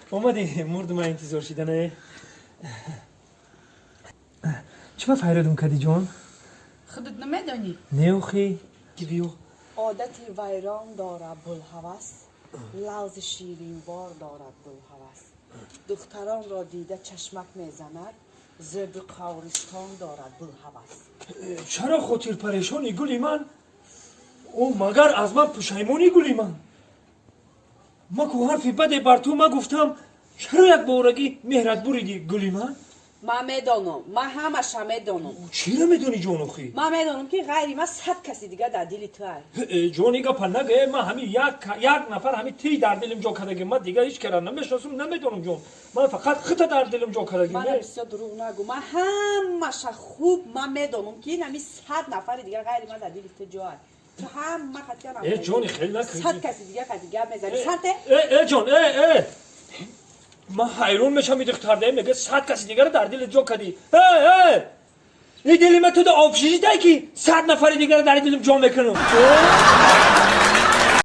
اومدی مردم انتظار شدنه. چما فریادون کردی جون؟ خودت نمیدانی؟ نه خی گیبیو عادت ویران دارد بلهوس، لوز شیرین بار دارد بلهوس. دختران را دیده چشمک میزند، زرد قورستان دارد بلهوس. چرا خاطر پریشانی گلی من؟ او مگر از من پشیمونی گلی من؟ ما که حرفی بده بر تو ما گفتم چرا یک بارگی مهرت بریدی گلی من؟ من میدانم، من همش میدانم. چی را میدونی جون اخی؟ من میدانم که غیری من 100 کسی دیگه در دل تو هست. جونی گا پنگه من همین یک نفر همین تی در دلم جا کردگی من دیگه هیچ کرا نمیشناسم نمیدونم جون. من فقط خط در دلم جا کردگی. من بسیار دروغ نگو، من همش خوب من میدانم که این همین 100 نفر دیگه غیری من در دل تو جا هست. تو هم من خطی هم ای جونی خیلی نکردی. 100 کسی دیگه میزنی سنته؟ ای جون من حیرون میشم این دختر میگه 100 کسی دیگر در دل جا کردی. این دلی من تو ده آبشیشی دایی که 100 نفر دیگر در دلم جا میکنم.